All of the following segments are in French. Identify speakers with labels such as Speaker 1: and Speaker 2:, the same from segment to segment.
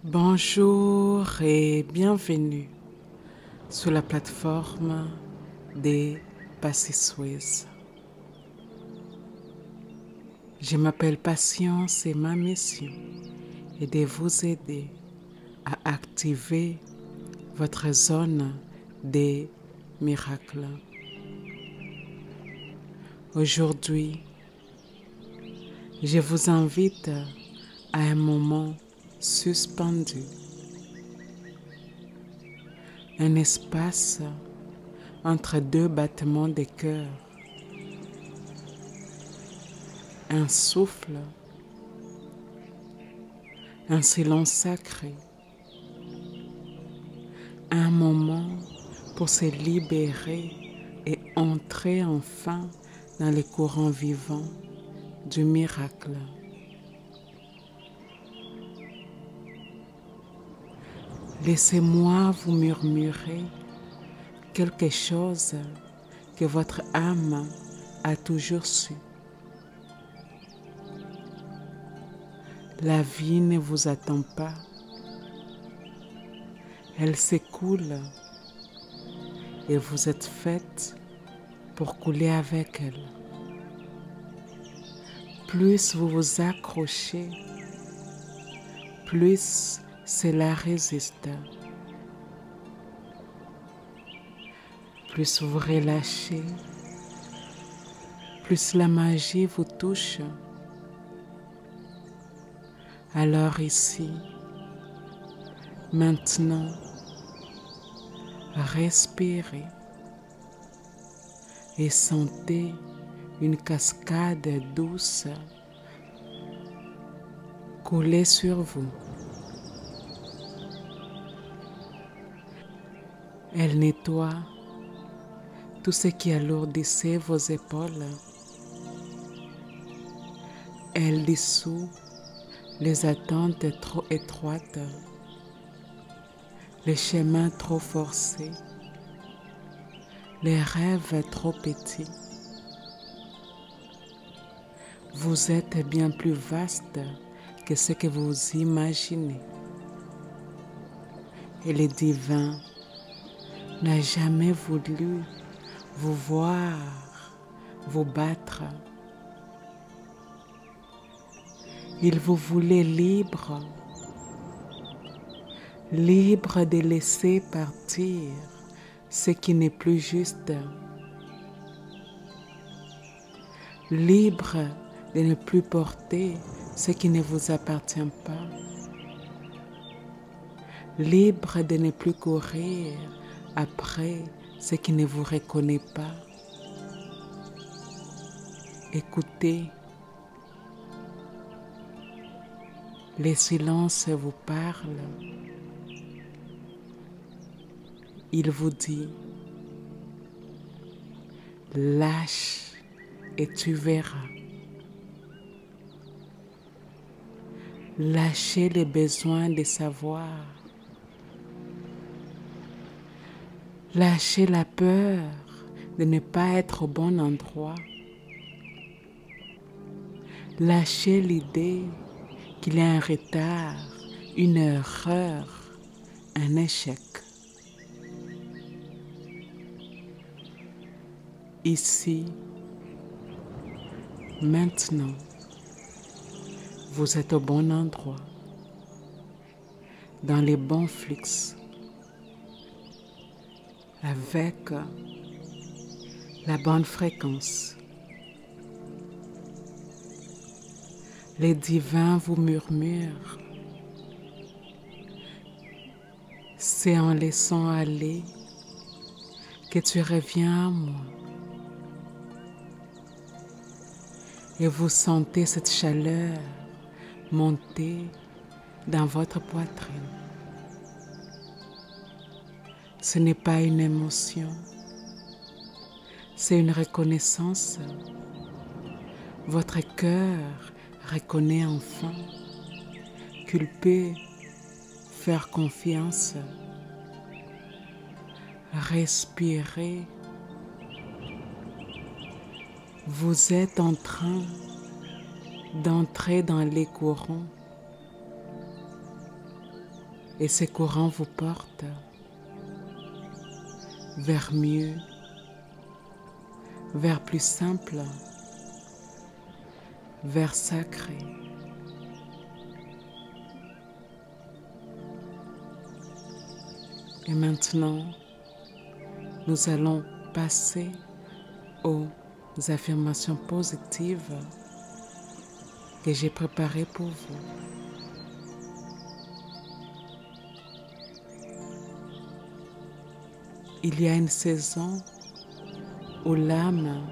Speaker 1: Bonjour et bienvenue sur la plateforme des Passisouises. Je m'appelle Patience et ma mission est de vous aider à activer votre zone des miracles. Aujourd'hui, je vous invite à un moment suspendu, un espace entre deux battements de cœur, un souffle, un silence sacré, un moment pour se libérer et entrer enfin dans le courant vivant du miracle. Laissez-moi vous murmurer quelque chose que votre âme a toujours su. La vie ne vous attend pas. Elle s'écoule et vous êtes faite pour couler avec elle. Plus vous vous accrochez, plus cela résiste. Plus vous relâchez, plus la magie vous touche. Alors ici, maintenant, respirez et sentez une cascade douce couler sur vous. Elle nettoie tout ce qui alourdissait vos épaules. Elle dissout les attentes trop étroites, les chemins trop forcés, les rêves trop petits. Vous êtes bien plus vaste que ce que vous imaginez. Et le divin n'a jamais voulu vous voir vous battre. Il vous voulait libre, libre de laisser partir ce qui n'est plus juste, libre de ne plus porter ce qui ne vous appartient pas, libre de ne plus courir après ce qui ne vous reconnaît pas. Écoutez, le silence vous parle. Il vous dit, lâche et tu verras. Lâchez les besoins de savoir. Lâchez la peur de ne pas être au bon endroit. Lâchez l'idée qu'il y a un retard, une erreur, un échec. Ici, maintenant, vous êtes au bon endroit, dans les bons flux, avec la bonne fréquence. Les divins vous murmurent. C'est en laissant aller que tu reviens à moi. Et vous sentez cette chaleur monter dans votre poitrine. Ce n'est pas une émotion, c'est une reconnaissance. Votre cœur reconnaît enfin qu'il peut faire confiance. Respirez. Vous êtes en train d'entrer dans les courants Et ces courants vous portent vers mieux, vers plus simple, vers sacré. Et maintenant, nous allons passer aux affirmations positives que j'ai préparées pour vous. Il y a une saison où l'âme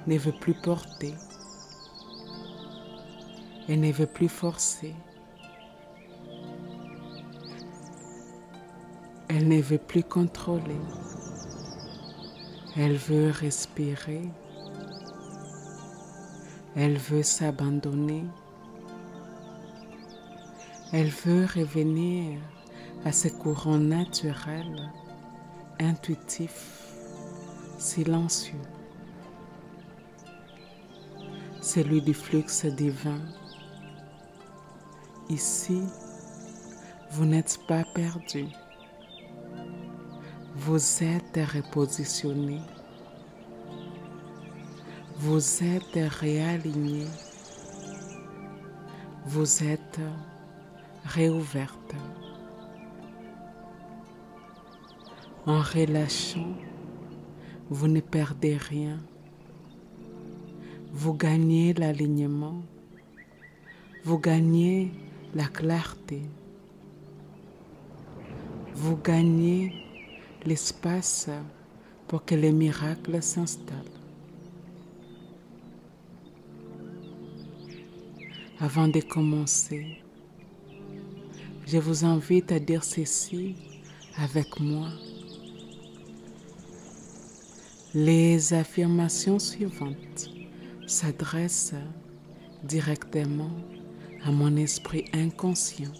Speaker 1: ne veut plus porter, elle ne veut plus forcer, elle ne veut plus contrôler, elle veut respirer, elle veut s'abandonner, elle veut revenir à ce courant naturel, intuitif, silencieux, celui du flux divin. Ici, vous n'êtes pas perdu. Vous êtes repositionné. Vous êtes réaligné. Vous êtes réouverte. En relâchant, vous ne perdez rien. Vous gagnez l'alignement. Vous gagnez la clarté. Vous gagnez l'espace pour que les miracles s'installent. Avant de commencer, je vous invite à dire ceci avec moi. Les affirmations suivantes s'adressent directement à mon esprit inconscient.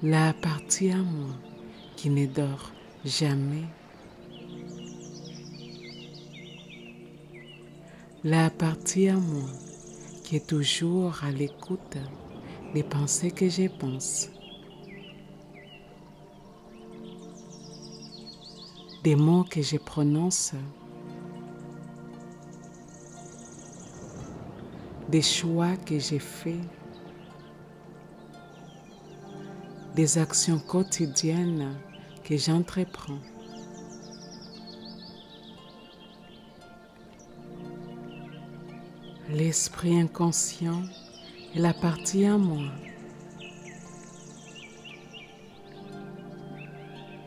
Speaker 1: La partie à moi qui ne dort jamais. La partie à moi qui est toujours à l'écoute des pensées que je pense. Des mots que je prononce. Des choix que j'ai faits. Des actions quotidiennes que j'entreprends. L'esprit inconscient est la partie à moi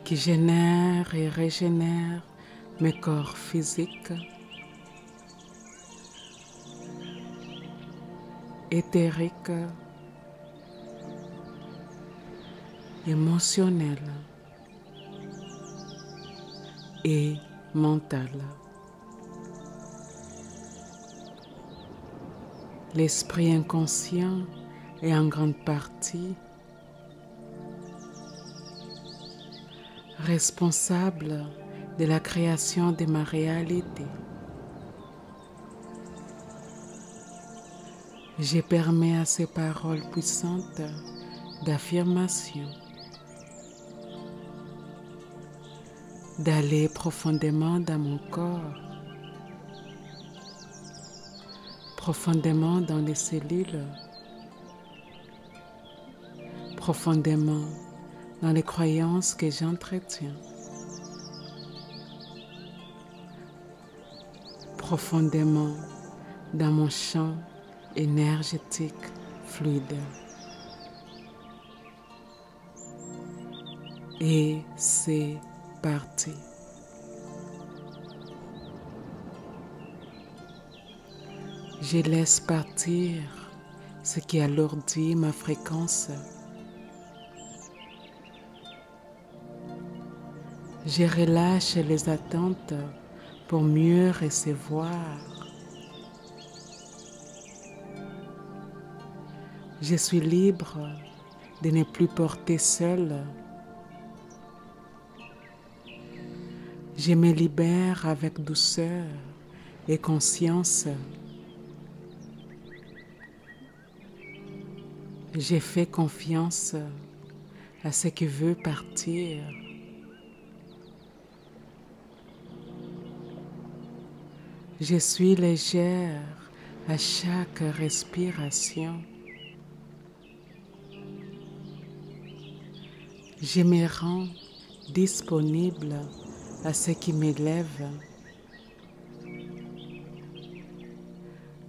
Speaker 1: qui génère et régénère mes corps physiques, éthériques, émotionnels et mentales. L'esprit inconscient est en grande partie responsable de la création de ma réalité. Je permets à ces paroles puissantes d'affirmation d'aller profondément dans mon corps, profondément dans les cellules, profondément dans les croyances que j'entretiens, profondément dans mon champ énergétique fluide. Et c'est parti. Je laisse partir ce qui alourdit ma fréquence. Je relâche les attentes pour mieux recevoir. Je suis libre de ne plus porter seule. Je me libère avec douceur et conscience. J'ai fait confiance à ce qui veut partir. Je suis légère à chaque respiration. Je me rends disponible à ce qui m'élève.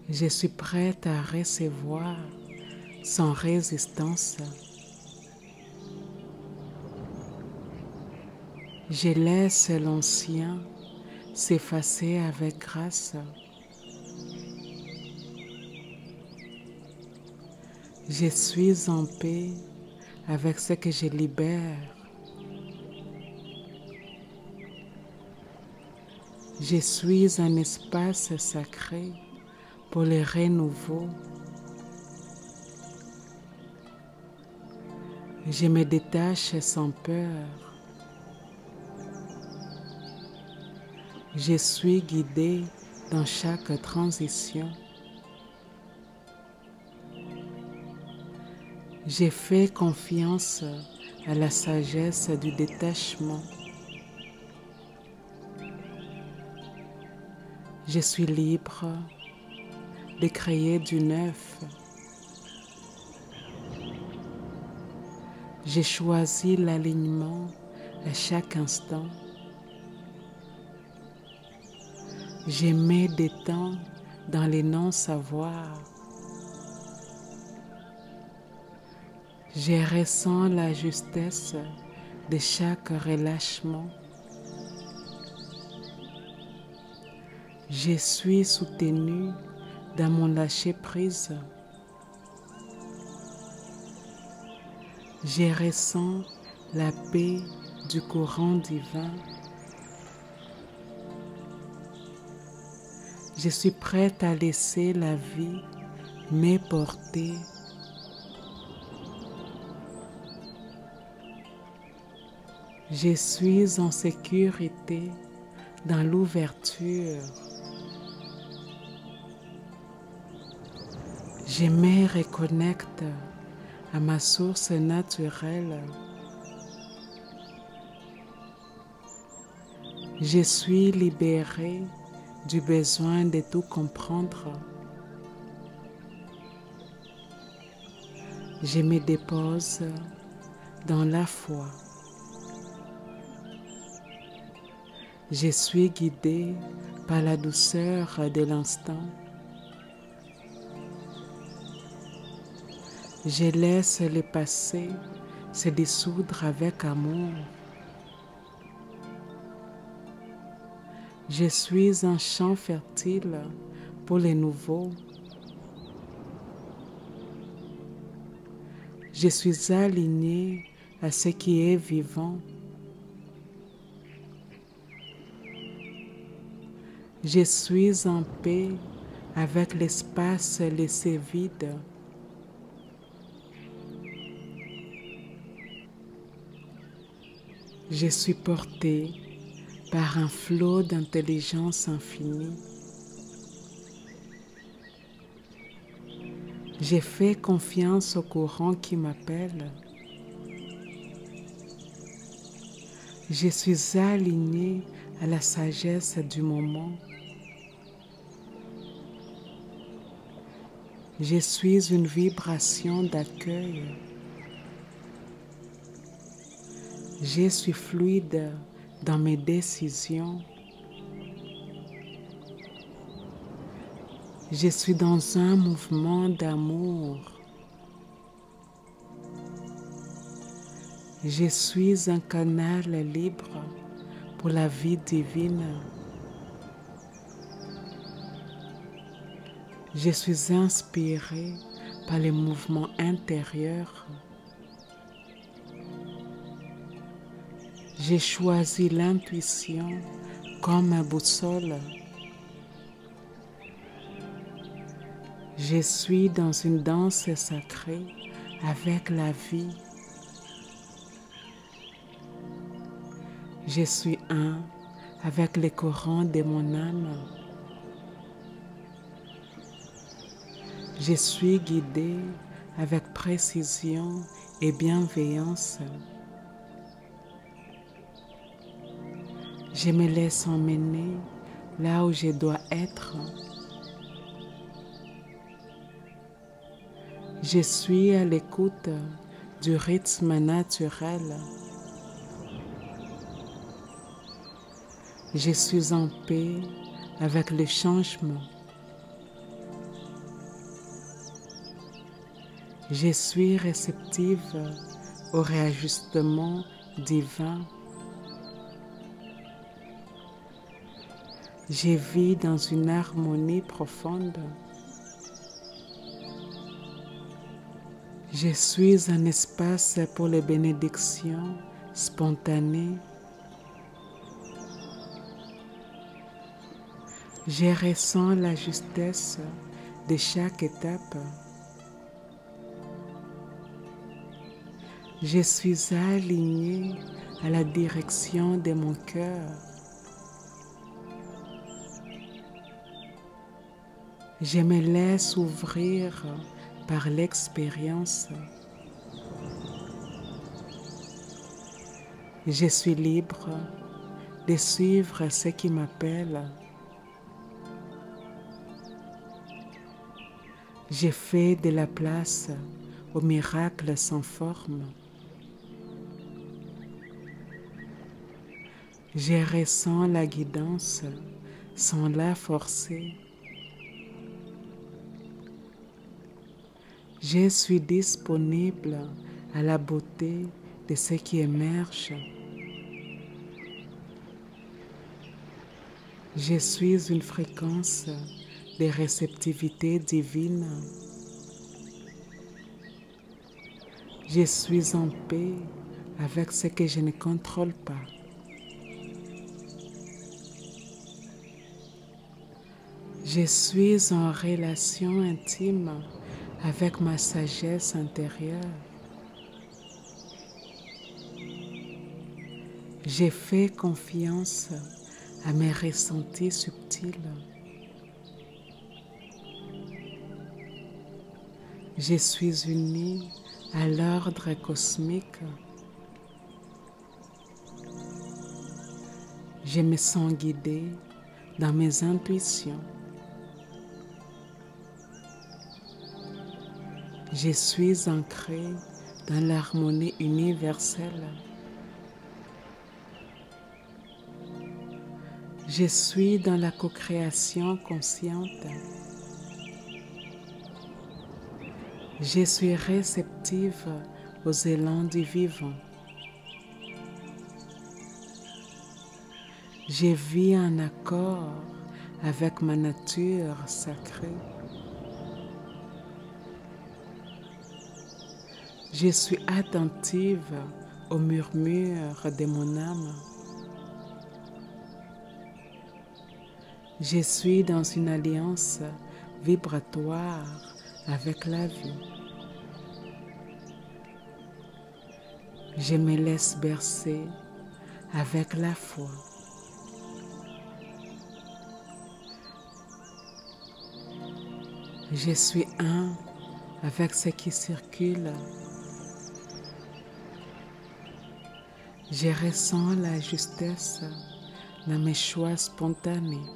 Speaker 1: Je suis prête à recevoir sans résistance. Je laisse l'ancien s'effacer avec grâce. Je suis en paix avec ce que je libère. Je suis un espace sacré pour le renouveau. Je me détache sans peur. Je suis guidée dans chaque transition. J'ai fait confiance à la sagesse du détachement. Je suis libre de créer du neuf. J'ai choisi l'alignement à chaque instant. Je me détends dans les non-savoirs. Je ressens la justesse de chaque relâchement. Je suis soutenue dans mon lâcher-prise. Je ressens la paix du courant divin. Je suis prête à laisser la vie me porter. Je suis en sécurité dans l'ouverture. Je me reconnecte à ma source naturelle. Je suis libérée du besoin de tout comprendre. Je me dépose dans la foi. Je suis guidée par la douceur de l'instant. Je laisse le passé se dissoudre avec amour. Je suis un champ fertile pour les nouveaux. Je suis alignée à ce qui est vivant. Je suis en paix avec l'espace laissé vide. Je suis portée par un flot d'intelligence infinie. J'ai fait confiance au courant qui m'appelle. Je suis alignée à la sagesse du moment. Je suis une vibration d'accueil. Je suis fluide dans mes décisions. Je suis dans un mouvement d'amour. Je suis un canal libre pour la vie divine. Je suis inspirée par les mouvements intérieurs. J'ai choisi l'intuition comme ma boussole. Je suis dans une danse sacrée avec la vie. Je suis un avec les courants de mon âme. Je suis guidée avec précision et bienveillance. Je me laisse emmener là où je dois être. Je suis à l'écoute du rythme naturel. Je suis en paix avec le changement. Je suis réceptive au réajustement divin. Je vis dans une harmonie profonde. Je suis un espace pour les bénédictions spontanées. Je ressens la justesse de chaque étape. Je suis alignée à la direction de mon cœur. Je me laisse ouvrir par l'expérience. Je suis libre de suivre ce qui m'appelle. Je fais de la place aux miracles sans forme. Je ressens la guidance sans la forcer. Je suis disponible à la beauté de ce qui émerge. Je suis une fréquence de réceptivité divine. Je suis en paix avec ce que je ne contrôle pas. Je suis en relation intime avec ma sagesse intérieure. J'ai fait confiance à mes ressentis subtils. Je suis unie à l'ordre cosmique. Je me sens guidée dans mes intuitions. Je suis ancrée dans l'harmonie universelle. Je suis dans la co-création consciente. Je suis réceptive aux élans du vivant. Je vis en accord avec ma nature sacrée. Je suis attentive aux murmures de mon âme. Je suis dans une alliance vibratoire avec la vie. Je me laisse bercer avec la foi. Je suis un avec ce qui circule. Je ressens la justesse dans mes choix spontanés.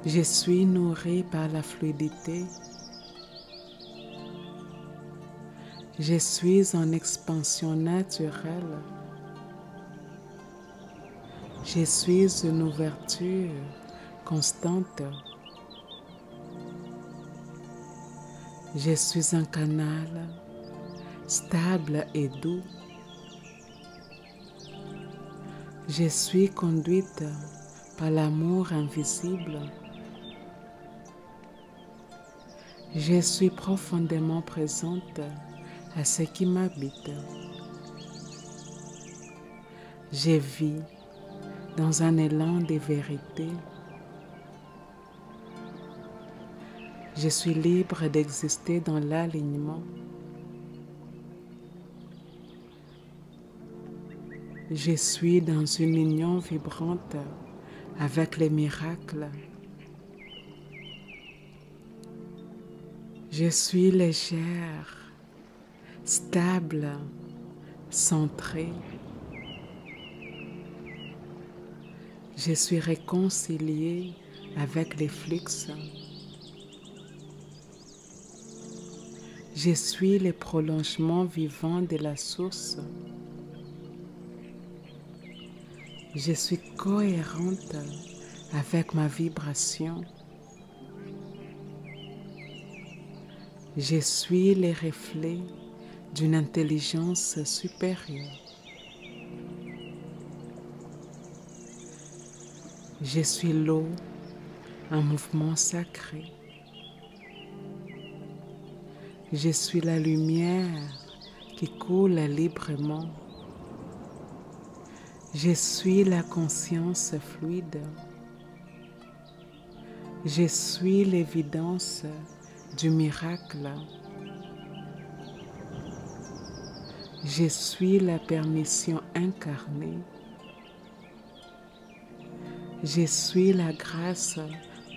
Speaker 1: Je suis nourrie par la fluidité. Je suis en expansion naturelle. Je suis une ouverture constante. Je suis un canal stable et doux. Je suis conduite par l'amour invisible. Je suis profondément présente à ce qui m'habite. Je vis dans un élan de vérité. Je suis libre d'exister dans l'alignement. Je suis dans une union vibrante avec les miracles. Je suis légère, stable, centrée. Je suis réconciliée avec les flux. Je suis le prolongement vivant de la source. Je suis cohérente avec ma vibration. Je suis le reflet d'une intelligence supérieure. Je suis l'eau, un mouvement sacré. Je suis la lumière qui coule librement. Je suis la conscience fluide. Je suis l'évidence du miracle. Je suis la permission incarnée. Je suis la grâce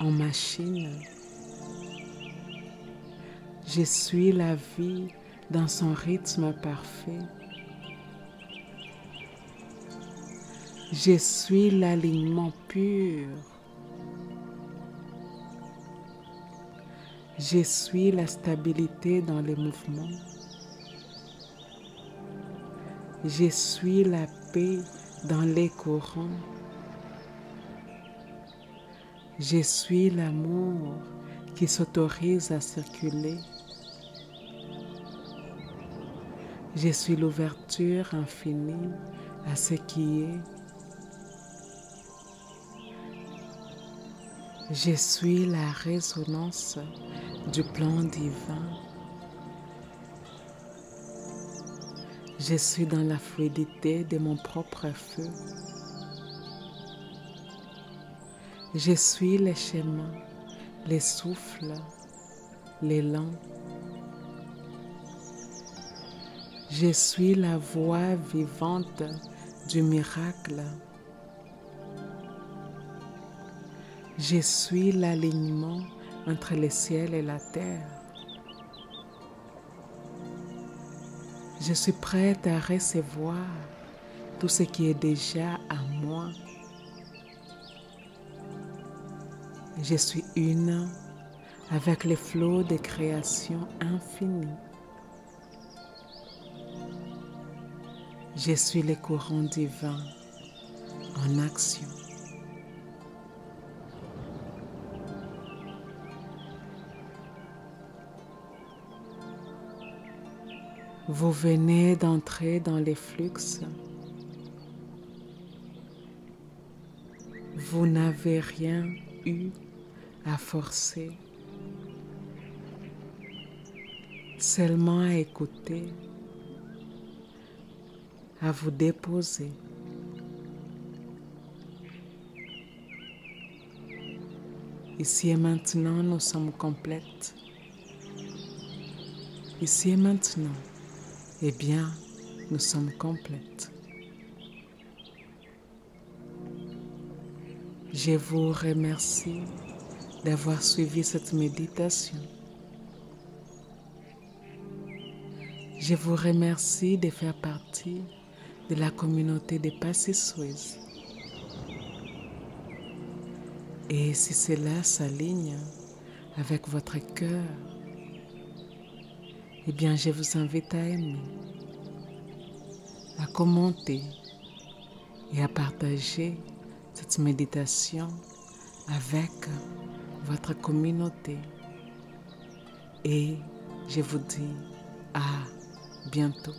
Speaker 1: en machine. Je suis la vie dans son rythme parfait. Je suis l'alignement pur. Je suis la stabilité dans les mouvements. Je suis la paix dans les courants. Je suis l'amour qui s'autorise à circuler. Je suis l'ouverture infinie à ce qui est. Je suis la résonance du plan divin. Je suis dans la fluidité de mon propre feu. Je suis le chemin, les souffles, l'élan. Je suis la voix vivante du miracle. Je suis l'alignement entre le ciel et la terre. Je suis prête à recevoir tout ce qui est déjà à moi. Je suis une avec les flots de création infinie. Je suis le courant divin en action. Vous venez d'entrer dans les flux. Vous n'avez rien eu à forcer, seulement à écouter, à vous déposer. Ici et maintenant, nous sommes complètes. Ici et maintenant, eh bien, nous sommes complètes. Je vous remercie d'avoir suivi cette méditation. Je vous remercie de faire partie de la communauté des Passisouis. Et si cela s'aligne avec votre cœur, eh bien, je vous invite à aimer, à commenter et à partager cette méditation avec votre communauté. Et je vous dis à bientôt.